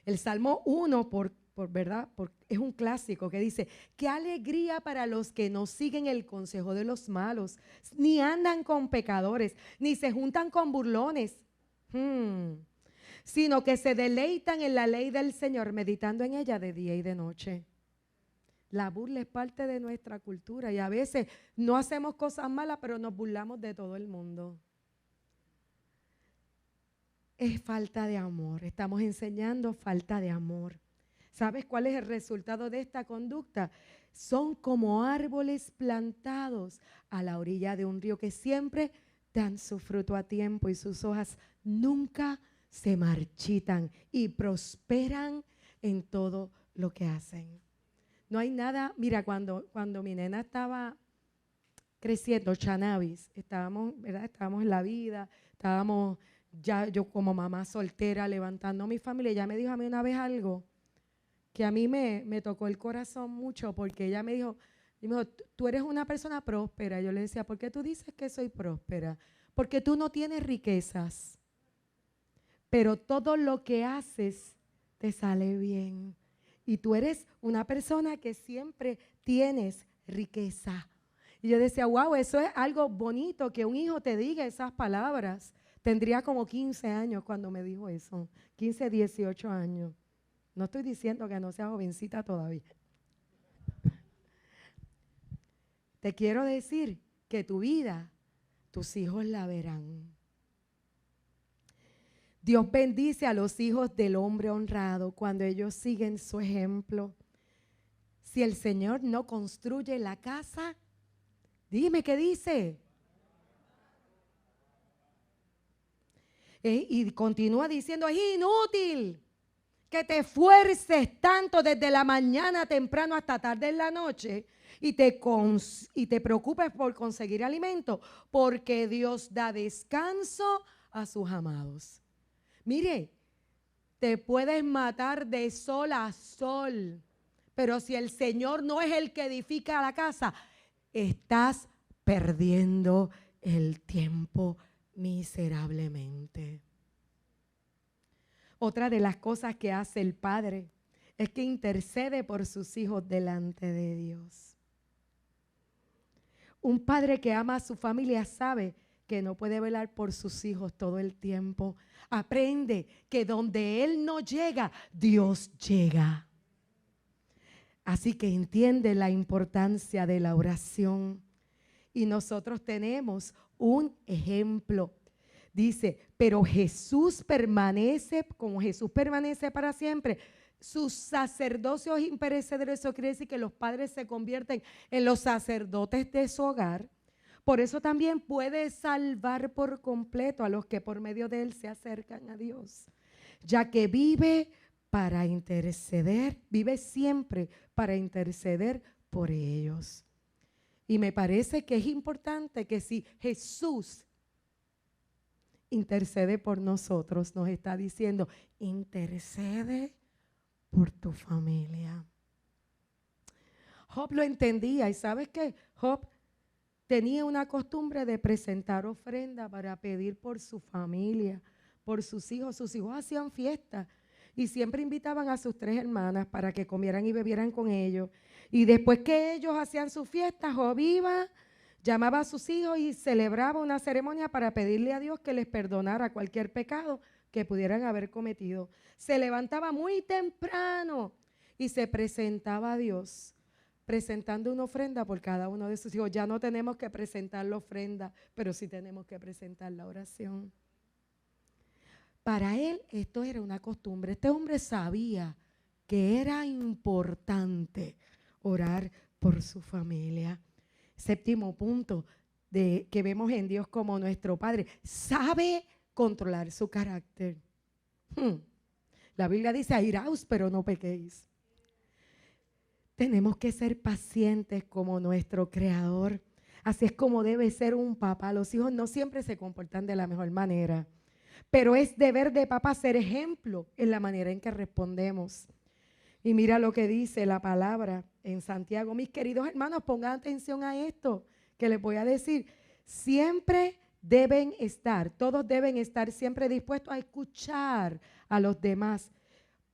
El Salmo 1, ¿verdad? Es un clásico que dice, qué alegría para los que no siguen el consejo de los malos, ni andan con pecadores, ni se juntan con burlones, sino que se deleitan en la ley del Señor, meditando en ella de día y de noche. La burla es parte de nuestra cultura y a veces no hacemos cosas malas, pero nos burlamos de todo el mundo. Es falta de amor. Estamos enseñando falta de amor. ¿Sabes cuál es el resultado de esta conducta? Son como árboles plantados a la orilla de un río que siempre dan su fruto a tiempo y sus hojas nunca se marchitan y prosperan en todo lo que hacen. No hay nada, mira, cuando mi nena estaba creciendo, Chanavis, estábamos, ¿verdad? Estábamos en la vida, estábamos ya yo como mamá soltera levantando a mi familia. Ella me dijo a mí una vez algo que a mí me tocó el corazón mucho porque ella me dijo, tú eres una persona próspera. Yo le decía, ¿por qué tú dices que soy próspera? Porque tú no tienes riquezas, pero todo lo que haces te sale bien. Y tú eres una persona que siempre tienes riqueza. Y yo decía, wow, eso es algo bonito que un hijo te diga esas palabras. Tendría como 15 años cuando me dijo eso, 15, 18 años. No estoy diciendo que no sea jovencita todavía. Te quiero decir que tu vida, tus hijos la verán. Dios bendice a los hijos del hombre honrado cuando ellos siguen su ejemplo. Si el Señor no construye la casa, dime qué dice. Y continúa diciendo, es inútil que te esfuerces tanto desde la mañana temprano hasta tarde en la noche y te preocupes por conseguir alimento, porque Dios da descanso a sus amados. Mire, te puedes matar de sol a sol, pero si el Señor no es el que edifica la casa, estás perdiendo el tiempo miserablemente. Otra de las cosas que hace el Padre es que intercede por sus hijos delante de Dios. Un padre que ama a su familia sabe que no puede velar por sus hijos todo el tiempo. Aprende que donde Él no llega, Dios llega. Así que entiende la importancia de la oración. Y nosotros tenemos un ejemplo Dice, pero Jesús permanece, como Jesús permanece para siempre, su sacerdocio es imperecedero. Eso quiere decir que los padres se convierten en los sacerdotes de su hogar. Por eso también puede salvar por completo a los que por medio de él se acercan a Dios, ya que vive para interceder, vive siempre para interceder por ellos. Y me parece que es importante que si Jesús intercede por nosotros, nos está diciendo, intercede por tu familia. Job lo entendía, y ¿sabes qué? Job tenía una costumbre de presentar ofrenda para pedir por su familia, por sus hijos. Sus hijos hacían fiestas y siempre invitaban a sus 3 hermanas para que comieran y bebieran con ellos. Y después que ellos hacían su fiesta, Job iba, llamaba a sus hijos y celebraba una ceremonia para pedirle a Dios que les perdonara cualquier pecado que pudieran haber cometido. Se levantaba muy temprano y se presentaba a Dios, presentando una ofrenda por cada uno de sus hijos. Ya no tenemos que presentar la ofrenda, pero sí tenemos que presentar la oración. Para él esto era una costumbre. Este hombre sabía que era importante orar por su familia. Séptimo punto que vemos en Dios como nuestro Padre. Sabe controlar su carácter. La Biblia dice, airaos, pero no pequéis. Tenemos que ser pacientes como nuestro Creador. Así es como debe ser un papá. Los hijos no siempre se comportan de la mejor manera, pero es deber de papá ser ejemplo en la manera en que respondemos. Y mira lo que dice la palabra en Santiago. Mis queridos hermanos, pongan atención a esto que les voy a decir. Siempre deben estar, todos deben estar siempre dispuestos a escuchar a los demás,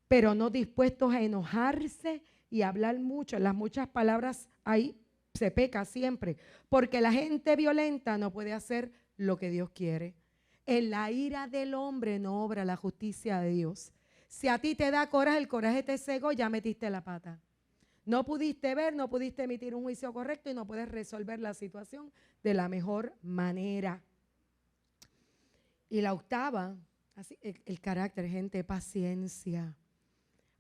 pero no dispuestos a enojarse y hablar mucho. En las muchas palabras ahí se peca siempre, porque la gente violenta no puede hacer lo que Dios quiere. En la ira del hombre no obra la justicia de Dios. Si a ti te da coraje, el coraje te cegó, ya metiste la pata. No pudiste ver, no pudiste emitir un juicio correcto y no puedes resolver la situación de la mejor manera. Y la octava, así, el carácter, gente, paciencia.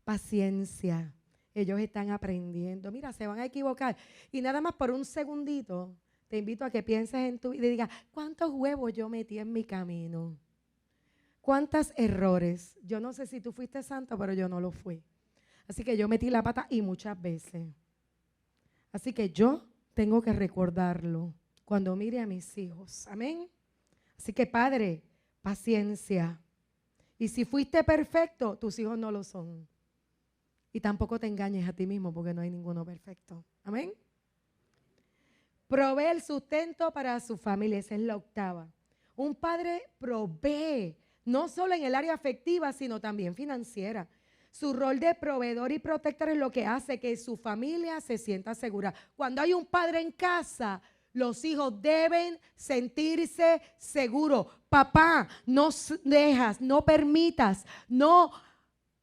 Paciencia. Ellos están aprendiendo. Mira, se van a equivocar. Y nada más por un segundito, te invito a que pienses en tu vida y digas, ¿cuántos huevos yo metí en mi camino? ¿Cuántos errores? Yo no sé si tú fuiste santo, pero yo no lo fui. Así que yo metí la pata y muchas veces. Así que yo tengo que recordarlo cuando mire a mis hijos. Amén. Así que Padre, paciencia. Y si fuiste perfecto, tus hijos no lo son. Y tampoco te engañes a ti mismo porque no hay ninguno perfecto. Amén. Provee el sustento para su familia. Esa es la octava. Un padre provee, no solo en el área afectiva, sino también financiera. Su rol de proveedor y protector es lo que hace que su familia se sienta segura. Cuando hay un padre en casa, los hijos deben sentirse seguros. Papá, no dejas, no permitas, no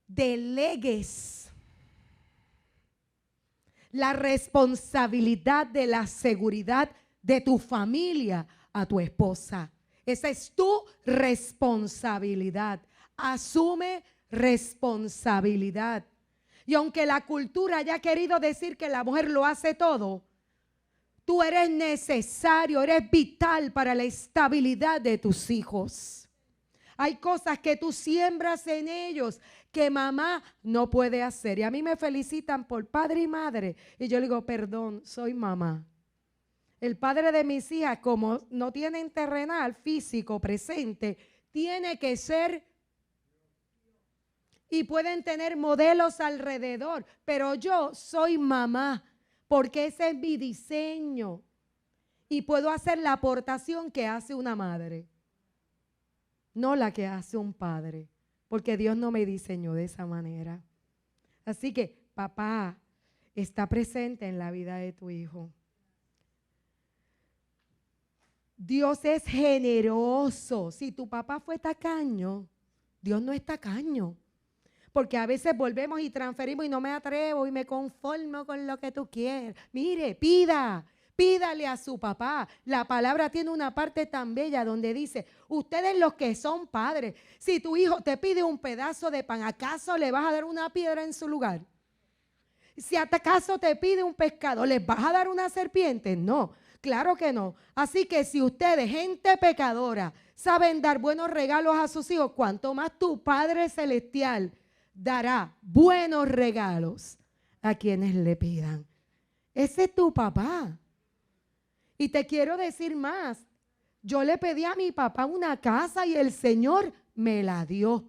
delegues la responsabilidad de la seguridad de tu familia a tu esposa. Esa es tu responsabilidad. Asume responsabilidad. Y aunque la cultura haya querido decir que la mujer lo hace todo, tú eres necesario, eres vital para la estabilidad de tus hijos. Hay cosas que tú siembras en ellos que mamá no puede hacer. Y a mí me felicitan por padre y madre. Y yo le digo, perdón, soy mamá. El padre de mis hijas, como no tienen terrenal físico presente, tiene que ser, y pueden tener modelos alrededor, pero yo soy mamá porque ese es mi diseño y puedo hacer la aportación que hace una madre, no la que hace un padre, porque Dios no me diseñó de esa manera. Así que, papá, está presente en la vida de tu hijo. Dios es generoso. Si tu papá fue tacaño, Dios no es tacaño. Porque a veces volvemos y transferimos y no me atrevo y me conformo con lo que tú quieres. Mire, pida Pídale a su papá. La palabra tiene una parte tan bella donde dice, ustedes los que son padres, si tu hijo te pide un pedazo de pan, ¿acaso le vas a dar una piedra en su lugar? Si acaso te pide un pescado, ¿les vas a dar una serpiente? No, claro que no. Así que si ustedes, gente pecadora, saben dar buenos regalos a sus hijos, cuanto más tu Padre Celestial dará buenos regalos a quienes le pidan. Ese es tu papá. Y te quiero decir más. Yo le pedí a mi papá una casa y el Señor me la dio.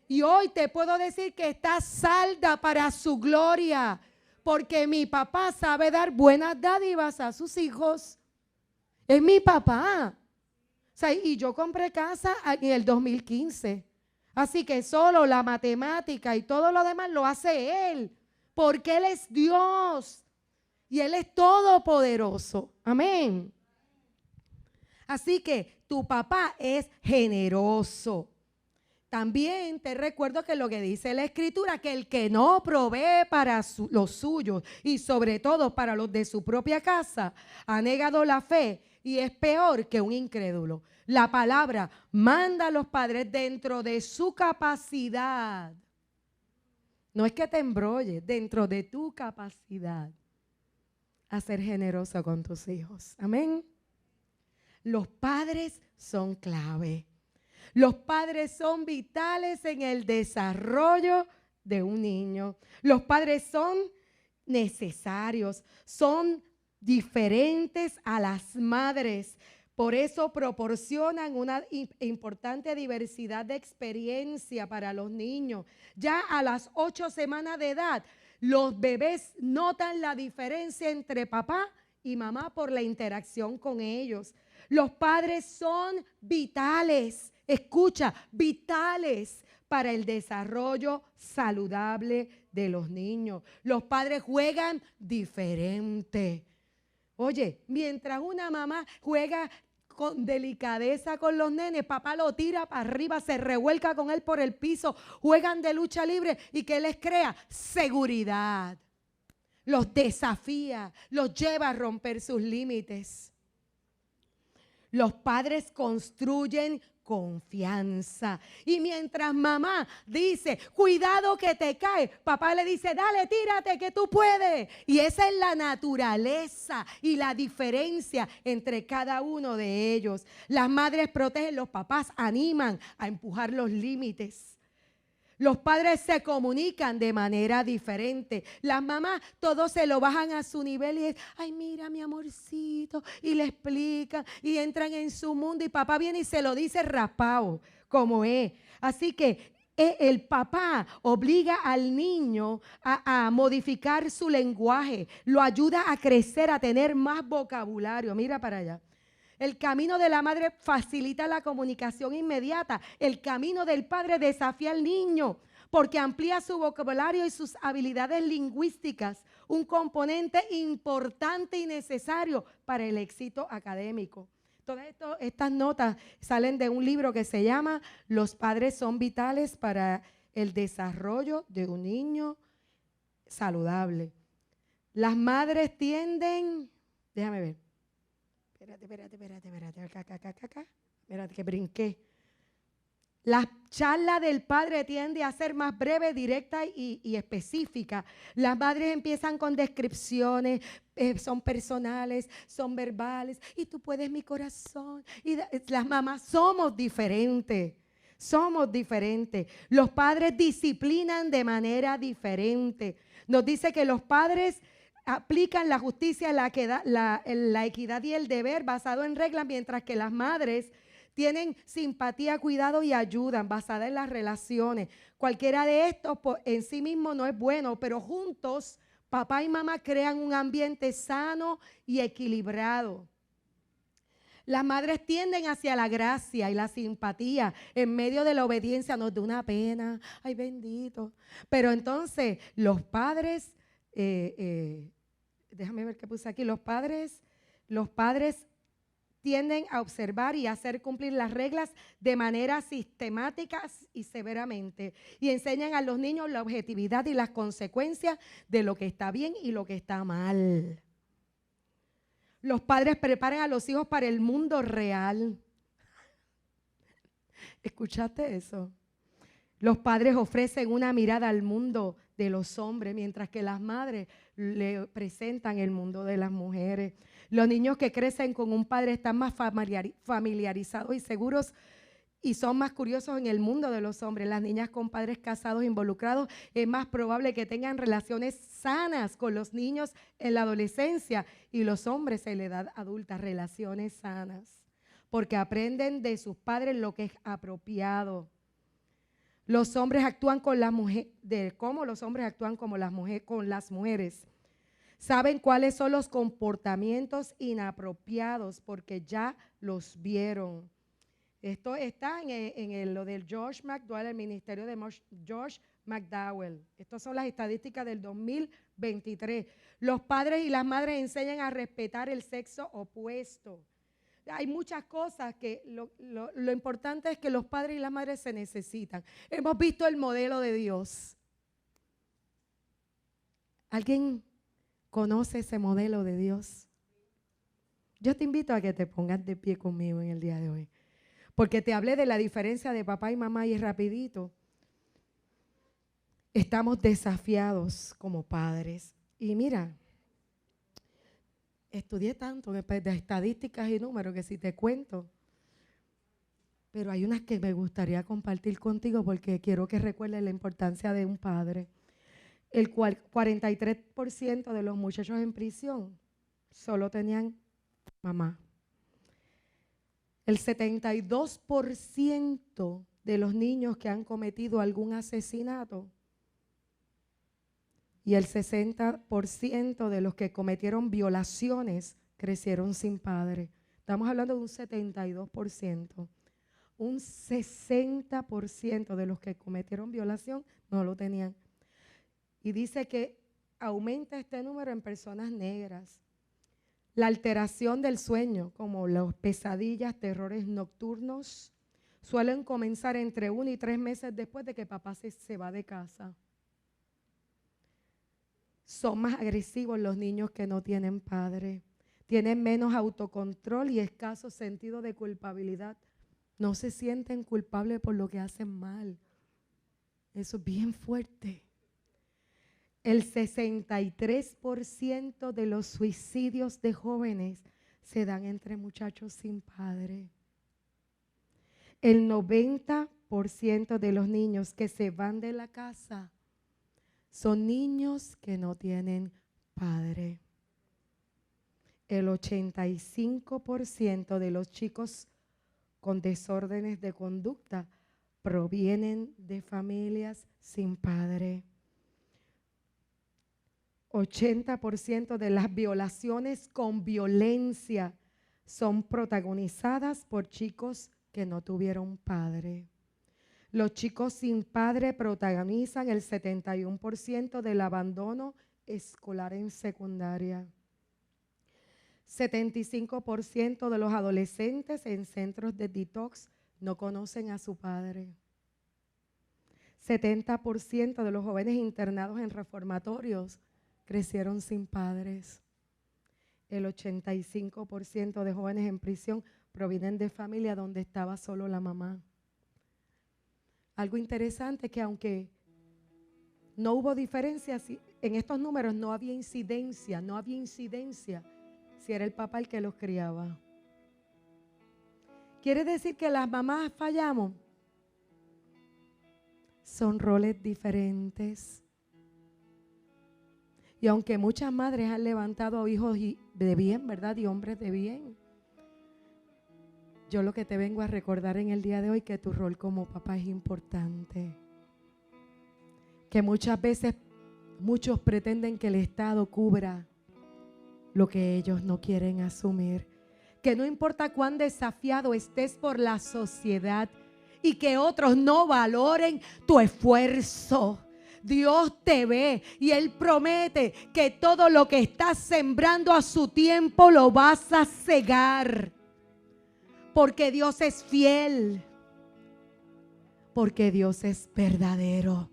Y hoy te puedo decir que está salda para su gloria, porque mi papá sabe dar buenas dádivas a sus hijos. Es mi papá. O sea, y yo compré casa en el 2015. Así que solo la matemática y todo lo demás lo hace Él, porque Él es Dios y Él es todopoderoso. Amén. Así que tu papá es generoso. También te recuerdo que lo que dice la Escritura, que el que no provee para los suyos y sobre todo para los de su propia casa, ha negado la fe y es peor que un incrédulo. La palabra manda a los padres dentro de su capacidad. No es que te embrolles, dentro de tu capacidad a ser generoso con tus hijos. Amén. Los padres son clave. Los padres son vitales en el desarrollo de un niño. Los padres son necesarios, son diferentes a las madres. Por eso proporcionan una importante diversidad de experiencia para los niños. Ya a las 8 semanas de edad, los bebés notan la diferencia entre papá y mamá por la interacción con ellos. Los padres son vitales. Escucha, vitales para el desarrollo saludable de los niños. Los padres juegan diferente. Oye, mientras una mamá juega con delicadeza con los nenes, papá lo tira para arriba, se revuelca con él por el piso, juegan de lucha libre y ¿qué les crea? Seguridad. Los desafía, los lleva a romper sus límites. Los padres construyen confianza. Y mientras mamá dice, cuidado que te cae, papá le dice, dale, tírate que tú puedes. Y esa es la naturaleza y la diferencia entre cada uno de ellos. Las madres protegen, los papás animan a empujar los límites. Los padres se comunican de manera diferente. Las mamás todos se lo bajan a su nivel y es, ay mira mi amorcito, y le explican y entran en su mundo y papá viene y se lo dice raspado como es. Así que el papá obliga al niño a modificar su lenguaje, lo ayuda a crecer, a tener más vocabulario. Mira para allá. El camino de la madre facilita la comunicación inmediata. El camino del padre desafía al niño porque amplía su vocabulario y sus habilidades lingüísticas, un componente importante y necesario para el éxito académico. Todas estas notas salen de un libro que se llama Los padres son vitales para el desarrollo de un niño saludable. Las madres tienden, déjame ver. Espérate. Acá. Espérate que brinqué. La charla del padre tiende a ser más breve, directa y específica. Las madres empiezan con descripciones, son personales, son verbales. Y tú puedes mi corazón. Y las mamás somos diferentes. Somos diferentes. Los padres disciplinan de manera diferente. Nos dice que los padres aplican la justicia, la equidad y el deber basado en reglas, mientras que las madres tienen simpatía, cuidado y ayudan basada en las relaciones. Cualquiera de estos en sí mismo no es bueno, pero juntos papá y mamá crean un ambiente sano y equilibrado. Las madres tienden hacia la gracia y la simpatía en medio de la obediencia. Nos da una pena, ay bendito. Pero entonces los padres... déjame ver qué puse aquí. Los padres tienden a observar y hacer cumplir las reglas de manera sistemática y severamente. Y enseñan a los niños la objetividad y las consecuencias de lo que está bien y lo que está mal. Los padres preparan a los hijos para el mundo real. ¿Escuchaste eso? Los padres ofrecen una mirada al mundo de los hombres, mientras que las madres le presentan el mundo de las mujeres. Los niños que crecen con un padre están más familiarizados y seguros y son más curiosos en el mundo de los hombres. Las niñas con padres casados involucrados es más probable que tengan relaciones sanas con los niños en la adolescencia y los hombres en la edad adulta, relaciones sanas, porque aprenden de sus padres lo que es apropiado. Los hombres actúan con las mujeres, de cómo los hombres actúan como con las mujeres. Saben cuáles son los comportamientos inapropiados porque ya los vieron. Esto está en lo del George McDowell, el ministerio de George McDowell. Estas son las estadísticas del 2023. Los padres y las madres enseñan a respetar el sexo opuesto. Hay muchas cosas que lo importante es que los padres y las madres se necesitan. Hemos visto el modelo de Dios. ¿Alguien conoce ese modelo de Dios? Yo te invito a que te pongas de pie conmigo en el día de hoy, porque te hablé de la diferencia de papá y mamá y rapidito. Estamos desafiados como padres. Y mira, estudié tanto de estadísticas y números que si te cuento, pero hay unas que me gustaría compartir contigo porque quiero que recuerdes la importancia de un padre. El 43% de los muchachos en prisión solo tenían mamá. El 72% de los niños que han cometido algún asesinato y el 60% de los que cometieron violaciones crecieron sin padre. Estamos hablando de un 72%. Un 60% de los que cometieron violación no lo tenían. Y dice que aumenta este número en personas negras. La alteración del sueño, como las pesadillas, terrores nocturnos, suelen comenzar entre 1 y 3 meses después de que papá se va de casa. Son más agresivos los niños que no tienen padre. Tienen menos autocontrol y escaso sentido de culpabilidad. No se sienten culpables por lo que hacen mal. Eso es bien fuerte. El 63% de los suicidios de jóvenes se dan entre muchachos sin padre. El 90% de los niños que se van de la casa son niños que no tienen padre. El 85% de los chicos con desórdenes de conducta provienen de familias sin padre. 80% de las violaciones con violencia son protagonizadas por chicos que no tuvieron padre. Los chicos sin padre protagonizan el 71% del abandono escolar en secundaria. 75% de los adolescentes en centros de detox no conocen a su padre. 70% de los jóvenes internados en reformatorios crecieron sin padres. El 85% de jóvenes en prisión provienen de familias donde estaba solo la mamá. Algo interesante es que aunque no hubo diferencia, en estos números no había incidencia si era el papá el que los criaba. ¿Quiere decir que las mamás fallamos? Son roles diferentes. Y aunque muchas madres han levantado a hijos de bien, ¿verdad? Y hombres de bien, yo lo que te vengo a recordar en el día de hoy que tu rol como papá es importante. Que muchas veces muchos pretenden que el Estado cubra lo que ellos no quieren asumir. Que no importa cuán desafiado estés por la sociedad y que otros no valoren tu esfuerzo. Dios te ve y Él promete que todo lo que estás sembrando a su tiempo lo vas a cegar. Porque Dios es fiel. Porque Dios es verdadero.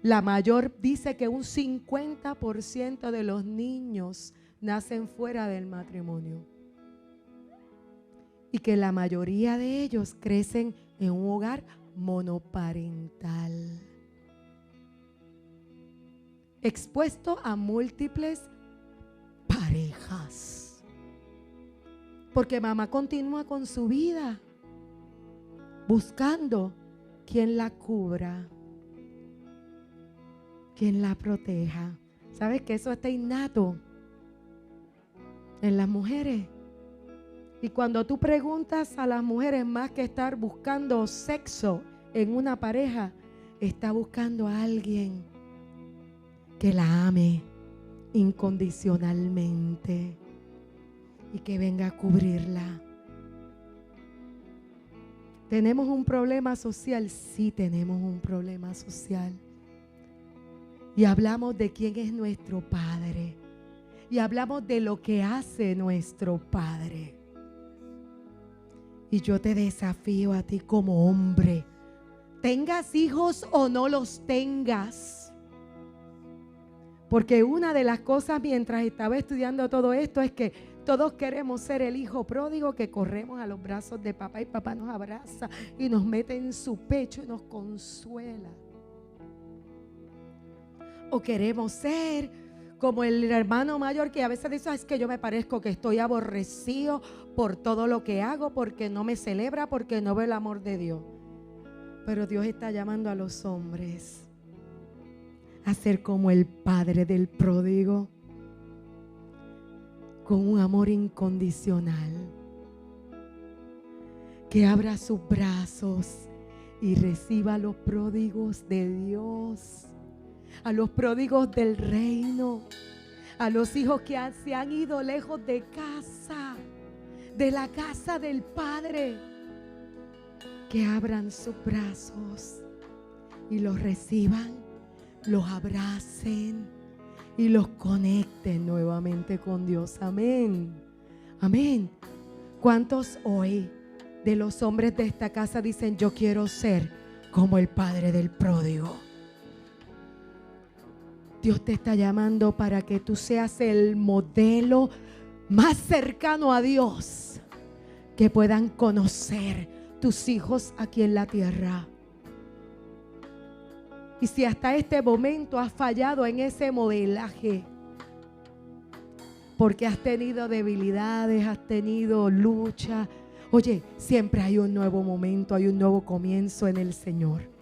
La mayor dice que un 50% de los niños nacen fuera del matrimonio. Y que la mayoría de ellos crecen en un hogar monoparental, expuesto a múltiples parejas. Porque mamá continúa con su vida, buscando quien la cubra, quien la proteja. ¿Sabes que eso está innato en las mujeres? Y cuando tú preguntas a las mujeres, más que estar buscando sexo en una pareja, está buscando a alguien que la ame incondicionalmente y que venga a cubrirla. ¿Tenemos un problema social? Sí, tenemos un problema social. Y hablamos de quién es nuestro Padre. Y hablamos de lo que hace nuestro Padre. Y yo te desafío a ti como hombre, tengas hijos o no los tengas. Porque una de las cosas mientras estaba estudiando todo esto es que todos queremos ser el hijo pródigo que corremos a los brazos de papá y papá nos abraza y nos mete en su pecho y nos consuela. O queremos ser como el hermano mayor que a veces dice, es que yo me parezco que estoy aborrecido por todo lo que hago, porque no me celebra, porque no ve el amor de Dios. Pero Dios está llamando a los hombres a ser como el padre del pródigo, con un amor incondicional, que abra sus brazos y reciba a los pródigos de Dios, a los pródigos del reino, a los hijos que se han ido lejos de casa, de la casa del Padre, que abran sus brazos y los reciban, los abracen y los conecten nuevamente con Dios. Amén. Amén. ¿Cuántos hoy de los hombres de esta casa dicen, yo quiero ser como el padre del pródigo? Dios te está llamando para que tú seas el modelo más cercano a Dios que puedan conocer tus hijos aquí en la tierra. Y si hasta este momento has fallado en ese modelaje, porque has tenido debilidades, has tenido lucha, oye, siempre hay un nuevo momento, hay un nuevo comienzo en el Señor.